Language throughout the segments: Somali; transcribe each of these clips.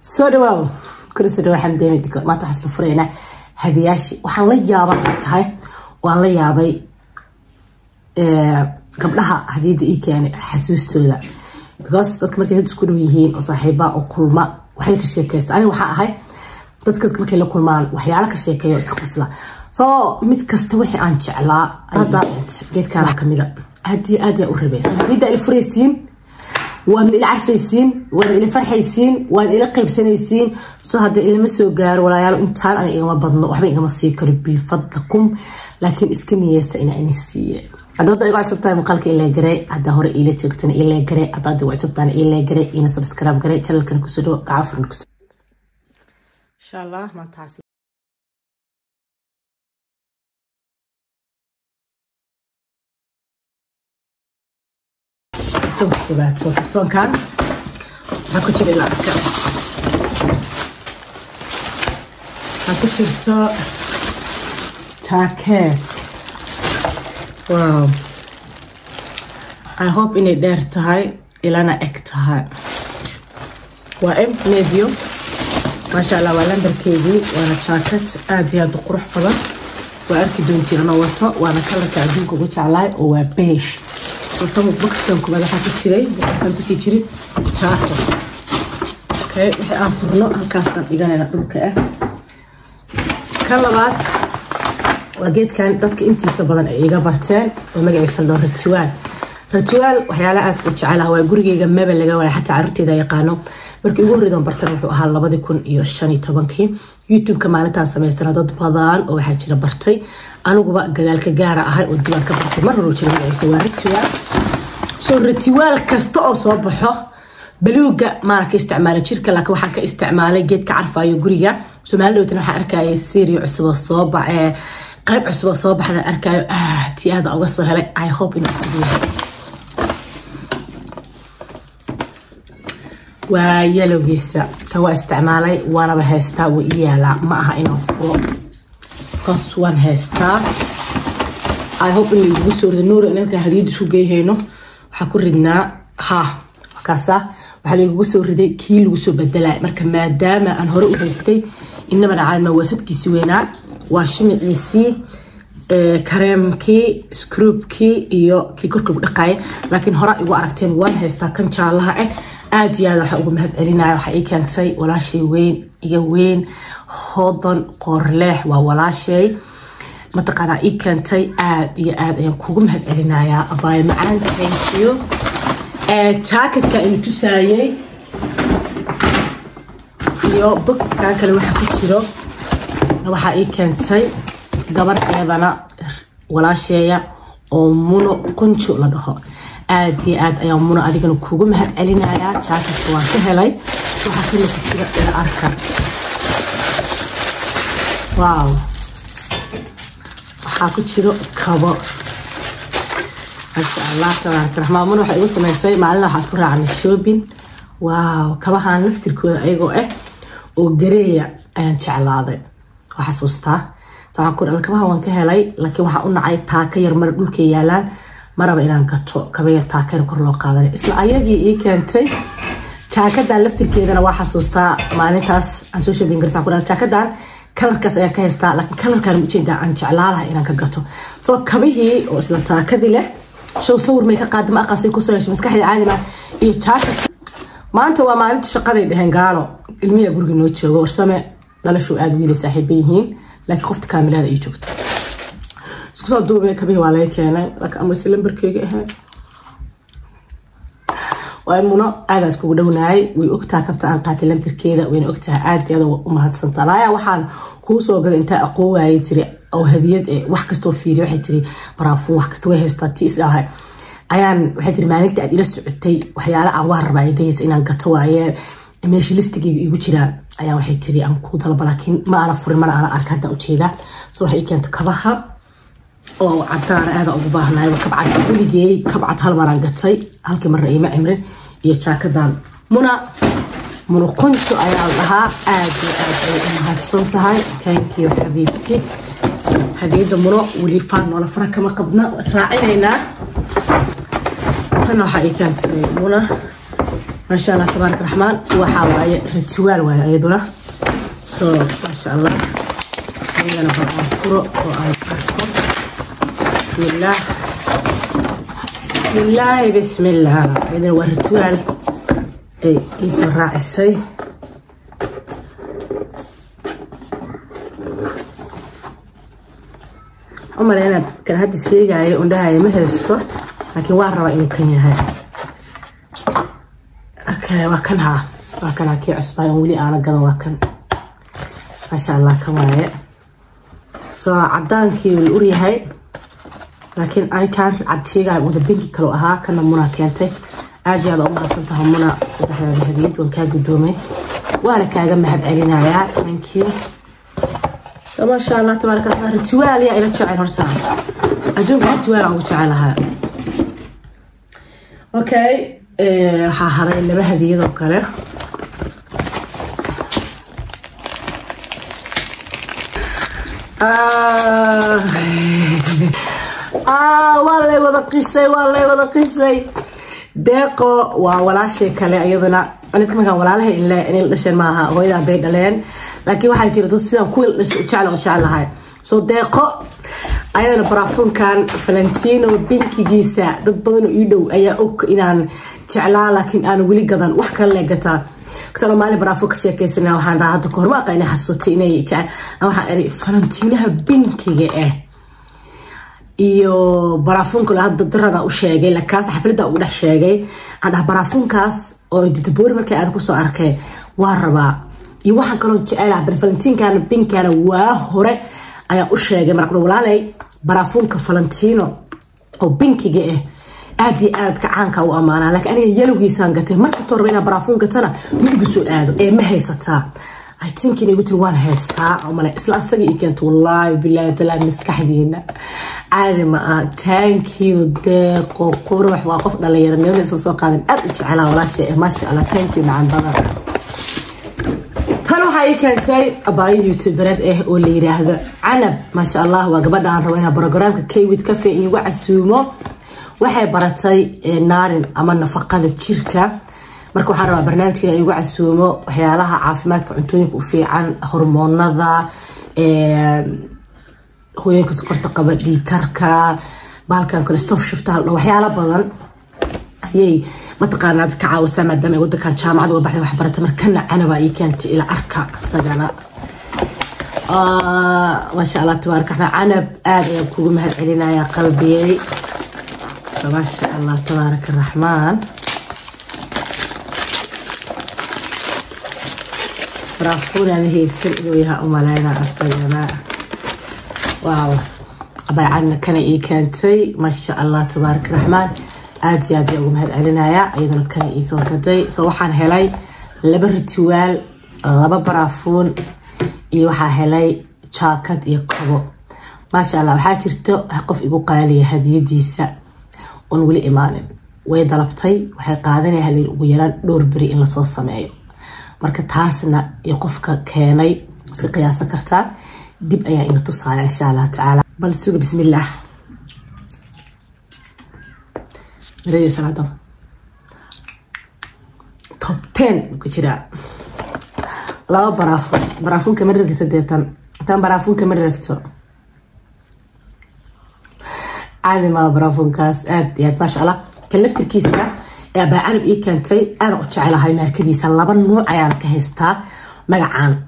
سوداو كل سوداو حمدي مدك ما تحصل فرينا هدياشي وحن لا يابا تاي وان لا يابay gabdhaha hadiyada ii keenay xasuustooda because dadka markay dad isku dhow yihiin oo saaxiiba oo kulma waxay ka sheekaystaan aniga waxa ahay dadka markay la kulmaan waxyaalo ka sheekeeyo iska qosla soo mid kasta wixii aan jeclaa hada geedkaan kamida aad u rabaysan hadiyada il fureysiin waan ila carfaysiin waan ila farxaysiin waan ila qaybsanaysiin soo hada ilma soo gaar walaalayaal intaan aniga igama badno waxba igama sii karo bil fadlakum laakiin iska niyeysta inaan siiyo hadda ay cusubtahay maqalka ilaa garay hadda hore ila joogtana ilaa garay hadda ay cusubtaana ilaa garay ina subscribe garay channelkan ku soo gaafran ku insha Allah ma taasi توفتون كان هاكو تشري لك هاكو تشري تاكيت واو I hope إني ديرتهاي إلا أنا أكتهاي وإم ميديو ما شاء الله ولا بركيدي وأنا تاكيت آدي هذا قروح فضا وأركي دونتي أنا وطا وأنا كلا كعدوك وقلت علي وبيش وطبعا بكتن كم هذا حكي شري بكتن كسي شري شاطر اوكي وحي افرنو هكاسن دغانينا دulka كلابات وجيت كان dadka intiisa badan ay iga barteen oo magaciisa loo ritual waxyaala aad u jecelahay waa gurigeyga maba laga waay xataa carruurteeda yaqaano markii ugu horeeyay bartan wuxuu ahaa 2015 YouTube ka maalintan sameystay dad badan oo waxa jira bartay aniguba gadaalka gaar ahay oo diiwaan ka bartay mar hore jiray magaciisa waa ritual kasta oo soo baxo baluuga ma ka isticmaalo jirka laakiin waxa ka isticmaalay geedka carfaayo guriga Soomaaliyeed waxa arkayay series cusub oo soo baxay qayb cusub oo soo baxda arkayo tiyaada uga soo helay I hope in asiibo ويلو جيسا توا استعمالي وانا بهستا ويالا معها إنه فوق قص وان هستا I hope إني بوصور النور إنك هريد شو جاي هنا وحكوردنا ها كاسا وحلي بوصور ذي كيلو وصو بدلا مركب ما دام أن هرو هستي إنما على مواسط كيسوينا واشمع لسي كريم كي سكروب كي إيو كي كركب دقاي لكن هراء وعرفتين وان هستا كان شاء الله aad iyo aad waxa ugu mahad celinayo waxa ay keentay walaashay weyn iyo weyn hodan qorleex waa walaashay mataqana ay keentay aad iyo aad ayaan kugu mahad celinayaa abaay macaan thank you jacketka in tusaayay iyo boxka kale waxa ku jiro waxa ay keentay gabar eedana walaashaya oo muno qunjo la dhaho aad iyo aad ayaan muna adigana kugu mahad celinayaa jacketka waan ka helay waxa kale ku jira ila arka wow waxa ku jiro kabo masha Allah tabaaraka rahmaan muna waxa igu sameysay maalin waxa isku raacnay shopping wow kabahan laftirkooda ayagoo oo gareeya ayaan jeclaaday waxa xasuustaa sabab ku kabaha waan ka helay laakiin waxa u nacay taaka yar mar dhulka yaalaan maraba inaan gato kabeer taakar kor loo qaaday isla ayagii ii keentay jaakada laftirkeedana waa xasuustaa maalintaas aan soo shopping gartaa ku dhaal jaakadan kalarkaas ayaa ka haystaa laakiin kalarkan u jeedaa aan jeclaalahay inaan ka gato soo kabihii oo isla taakadii leh show sawir may ka qaadama aqasay ku soo heshay maskaxda caadina iyo jaakad maanta waa maalinta shaqaday dhaheen gaalo ilmiga guriga noo joogo warsame dhalasho aad wiilay saaxiibay yihiin laakiin qofta kaamilada ay joogto isku duubay kabii waa laga keenay laakiin ama lambarkeyga ahaa waa muno aad isku dhawnaay way ogtaa kabta aan qaatay lambarkeeda wayna ogtaa aad iyada u mahadsantaa laaya waxaan ku soo gaday inta aqoonayay tiri oo hadiyad wax kasto fiiriyo waxay tiri baraafuun wax kasto way haystaa tiis dhahay ayaan waxay tiri maalinta aad ila socotay waxyaalo aan waa rabaa ideys inaan gato waaye meeshii listigeyga igu jiraan ayaan waxay tiri aan ku dalba laakiin ma ana furin mana ana arka hadda u jeeda soo waxay keento kabaha oo cadaan aad ugu baahnaay kabcad weligay kabcad hal maraan gatay halkii mar ay ma cimrin iyo jaakadan muna qunjo ayaa lahaa aad ay mahadsan tahay thank you xabiibti hadiyada muno wali faan wala fara kama qabna israacinayna tan waxa ay keentay muna ما شاء الله تبارك الرحمن وحاوي ريتوال واي ايضنا سو ما شاء الله انا بفرو بسم الله بسم الله بسم الله هذا هو الريتوال اي يسو راعسي عمر انا كان هاد الشيء جاي وندهاي ما هيستو لكن waan rabaa inuu kan yahay okay waa kan kii cusbay wali aan gadan waa kan ma sha Allah kan waaye soo cadaankii uu yahay laakiin ay kaan cadsiga wada binki kale ahaa kana muna keentay aad u mahadsantahay muna saddexda hadiyad waan ka gudoomay waana kaaga mahad celinayaa thank you so ma sha Allah tabaaraka Allah ritual ya ila jacayl horta adduunka ritual aan u jecelahay okay ha haray laba hadiyad oo kale والله ولا قصي deeqo waa walaashay kale ayadana anidka markaan walaalaha in dhashay maaha hooyada bay dhaleen laakiin waxaa jira dad sidaan ku jecelahay soo deeqo ayadana barafunkan Valentino binkigiisa dad badan oo ii dhow ayaa og inaan jeclaa laakiin aan wali gadan wax kale la gataa kasoo maali barafun ka sheekaysanaa waxaan raad hadda koor ma aqaan xasuustay inay jecel waxaan eri Valentinaha binkiga iyo barafunka hadda darada u sheegay la kaas xafladda u dhex sheegay aan barafunkaas oo didboor markay aad ku soo arkay waa rabaa iyo waxaan kale oo jecelahay Valentinaha binkana waa hore ayaa u sheegay markuu walaalay barafunka Valentino oo binkiga aad iyo aad ka caanka u amaana laakiin aniga yalowgiisaan gatay marka toorba inaan barafun gatana midigu soo aado ma haysataa I think inay gutul waan haystaa oo mala isla asaga ii keento wallahi billahi taala maskaxdiina caadi ma thank you deeqo qurux waa qof dhalinyarada soo qaadan aad u jecelahay walaashay ma sha Allah thank you nacam badan waxay keentay abay youtubered oo la yiraahdo Canab ma sha Allah waa gabadha aan rabo inaan barnaamijka Kaywid Cafe igu casuumo waxay baratay naarin ama nafaqada jirka marka waxaan rabaa barnaamijka igu casuumo waxyaalaha caafimaadka cuntooyinka u fiican hormoonada hooyinka sokorta qaba dhiigkarka baalkan cholesterol shiftaal waxyaalo badan ayay mataqaanaa ka caawisa maadaama waddankan jaamacada waxay wax barata markana Canaba ay keentay ila arka asagana ما شاء الله تبارك الله عنب آدم كوجو مهد علينا يا قلبي ما شاء الله تبارك الرحمن رافونا هي سلقوا يا أمالينا أصلا واو أبي عنا كان كانتي ما شاء الله تبارك الرحمن آدي كوجو مهد علينا يا أيضا كان يسوى كدي صوحان هلاي لبرتوال لبا برافون iyo waxa helay jaakad iyo kabo ma sha Allah waxa jirto qof igu qaaliya hadiyadiisa oo wali imaanin way dalabtay waxay qaadanayaan hal ugu yaraan dhowr bari in la soo sameeyo marka taasna iyo qofka keenay iska qiyaasa kartaa dib ayaa ina tusaaya insha Allah taala bal suuga bismillah marayay salaada top 10 ku jira لا برافون كمان ركت ديتان تام برافون كمان ركتو عادي ما برافون كاس يعني ما شاء الله كلفت الكيسة بعرب إيه كانتي أنا قلت على هاي مركزية لبن نوع عيال كهستا مجعان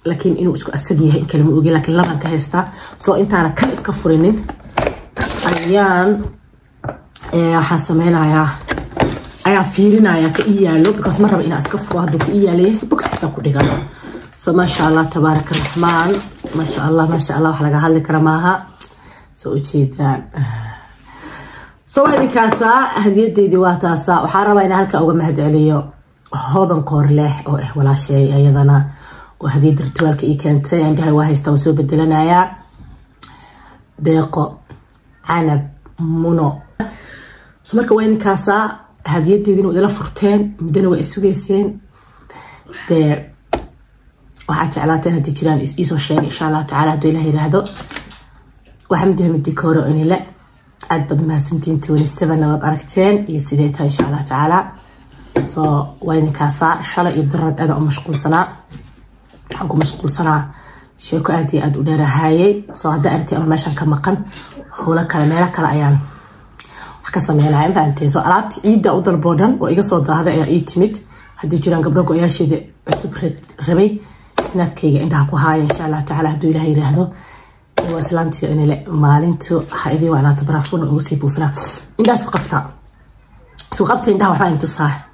لكن إنه اسكو أستديه إن كلمة وجي لكن لبن كهستا سو أنت أنا كان إسكفرينين أيان حاسمين ayaa fiirinaya ka iyaalo because maraba ina iska furo haduu ka iyaaleysi box ka ku dhigan so ma sha Allah tabaaraka rahmaan ma sha Allah wax laga hadli kara maaha soo ujeedaan soo wadi kaasa hadiyadeedii waa taasa waxa rabaa in halka uga mahad celiyo hodan qoor leh oo walaashay ayadana oo hadiyad ritualka ii keentay andahay waa haysta soo bedelanaya deeqo Canab muno so marka waa in kaasa هديتين ودلا فرتين مدنا واسوغيسين ده waxaa jeclaatay hadii jiraan isoo sheeg insha Allah taala hadii ilaahay raado waxaan midii decor oo inila aad bad ma santiin 27 nabad aragteen iyo sidee tahay insha Allah taala سو وين كاسا شلا يدرد هذا مشغول صنع حقو مشغول صنع شيكو أدي أدو دير هاي سو هدا أرتي أنا ماشان كمقن خولا كلميلا كلا أيان وحكا سمينا عين فانتين سو ألعبت عيدة أودر بودن وإيقا صودا هذا إيا إيتميت هدي جيران قبرقو إيا شيدي عصب ربي سناب كيغا عندها كو هاي إن شاء الله تعالى هدو إلهي رهدو وإسلامتي إني لأ مالينتو حايدي وعناتو برافون وغسي بوفنا إنداس وقفتا سو قبتي عندها وحبا إنتو صاح